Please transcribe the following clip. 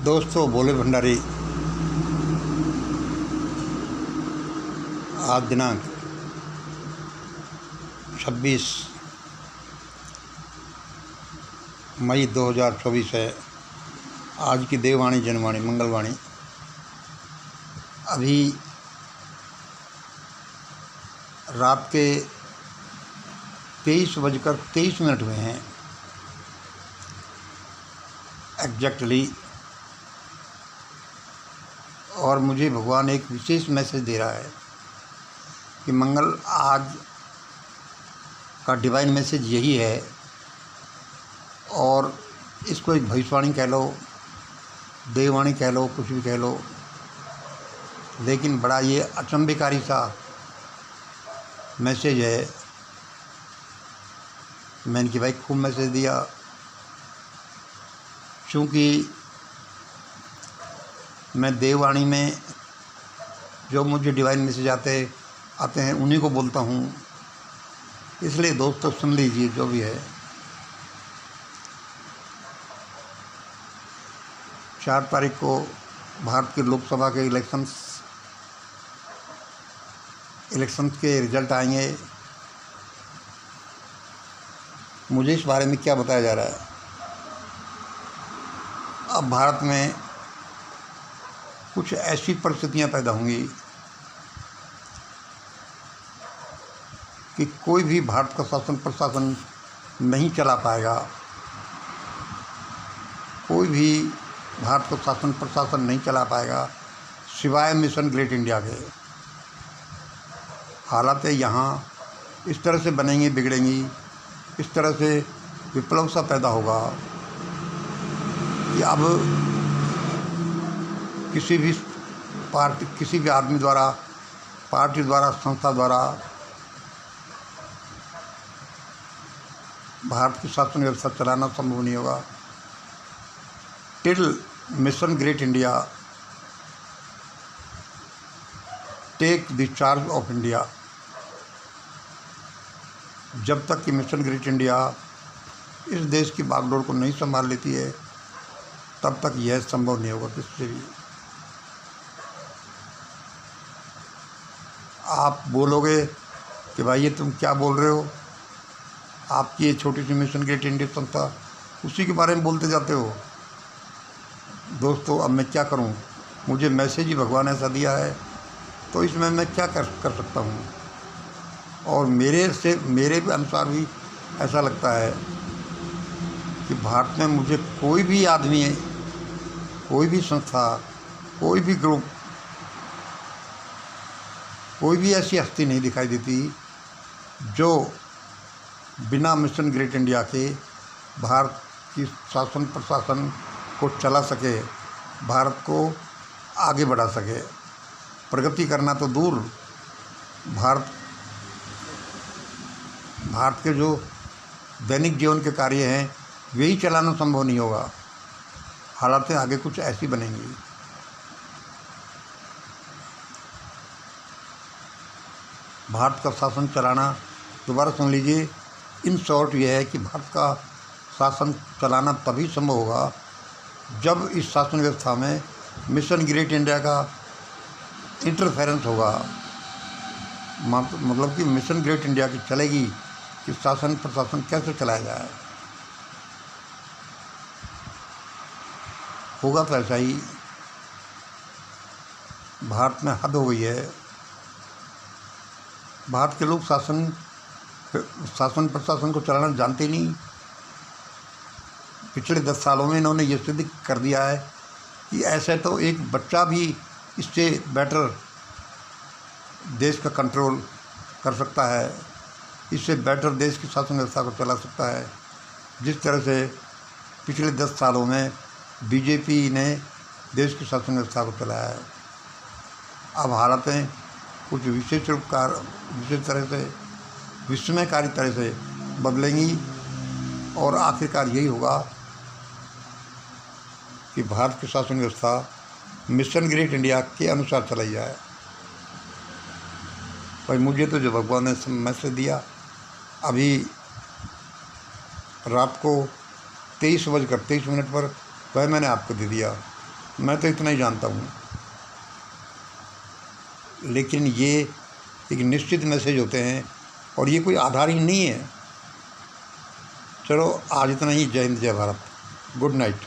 दोस्तों, भोले भंडारी आज दिनांक 26 मई 2024 है। आज की देववाणी जनवाणी मंगलवाणी अभी रात के 23:23 हुए हैं एग्जैक्टली, और मुझे भगवान एक विशेष मैसेज दे रहा है कि मंगल आज का डिवाइन मैसेज यही है। और इसको एक भविष्यवाणी कह लो, देववाणी कह लो, कुछ भी कह लो, लेकिन बड़ा ये अचंभिकारी सा मैसेज है। मैंने कि भाई खूब मैसेज दिया, क्योंकि मैं देववाणी में जो मुझे डिवाइन मैसेज आते हैं उन्हीं को बोलता हूँ। इसलिए दोस्तों सुन लीजिए जो भी है। 4 तारीख को भारत के लोकसभा के इलेक्शंस के रिजल्ट आएंगे। मुझे इस बारे में क्या बताया जा रहा है, अब भारत में कुछ ऐसी परिस्थितियां पैदा होंगी कि कोई भी भारत का शासन प्रशासन नहीं चला पाएगा। कोई भी भारत का शासन प्रशासन नहीं चला पाएगा सिवाय मिशन ग्रेट इंडिया के। हालातें यहाँ इस तरह से बनेंगी, बिगड़ेंगी, इस तरह से विप्लव सा पैदा होगा कि अब किसी भी पार्टी, किसी भी आदमी द्वारा, पार्टी द्वारा, संस्था द्वारा भारत की शासन व्यवस्था चलाना संभव नहीं होगा। Till mission great India take the charge of India, जब तक कि मिशन ग्रेट इंडिया इस देश की बागडोर को नहीं संभाल लेती है, तब तक यह संभव नहीं होगा किससे भी। आप बोलोगे कि भाई ये तुम क्या बोल रहे हो, आपकी ये छोटी सी मिशन ग्रेट इंडिया संस्था, उसी के बारे में बोलते जाते हो। दोस्तों, अब मैं क्या करूं, मुझे मैसेज ही भगवान ऐसा दिया है, तो इसमें मैं क्या कर सकता हूं। और मेरे भी अनुसार भी ऐसा लगता है कि भारत में मुझे कोई भी आदमी, कोई भी संस्था, कोई भी ग्रुप, कोई भी ऐसी हस्ती नहीं दिखाई देती जो बिना मिशन ग्रेट इंडिया के भारत की शासन प्रशासन को चला सके, भारत को आगे बढ़ा सके। प्रगति करना तो दूर, भारत के जो दैनिक जीवन के कार्य हैं वही चलाना संभव नहीं होगा। हालातें आगे कुछ ऐसी बनेंगी। भारत का शासन चलाना, दोबारा सुन लीजिए, इन शॉर्ट यह है कि भारत का शासन चलाना तभी संभव होगा जब इस शासन व्यवस्था में मिशन ग्रेट इंडिया का इंटरफेरेंस होगा। मतलब कि मिशन ग्रेट इंडिया की चलेगी कि शासन प्रशासन कैसे चलाया जाए। होगा तो ऐसा ही। भारत में हद हो गई है। भारत के लोग शासन प्रशासन को चलाना जानते नहीं। पिछले 10 सालों में इन्होंने ये सिद्ध कर दिया है कि ऐसे तो एक बच्चा भी इससे बेटर देश का कंट्रोल कर सकता है, इससे बेटर देश की शासन व्यवस्था को चला सकता है, जिस तरह से पिछले 10 सालों में बीजेपी ने देश की शासन व्यवस्था को चलाया है। अब हालतें कुछ विशेष तरह से, विस्मयकारी तरह से बदलेंगी, और आखिरकार यही होगा कि भारत की शासन व्यवस्था मिशन ग्रेट इंडिया के अनुसार चलाई जाए। भाई मुझे तो जो भगवान ने मैसेज दिया, अभी रात को 23:23 पर वह मैंने आपको दे दिया। मैं तो इतना ही जानता हूँ, लेकिन ये एक निश्चित मैसेज होते हैं और ये कोई आधारहीन नहीं है। चलो आज इतना ही। जय हिंद, जय भारत, गुड नाइट।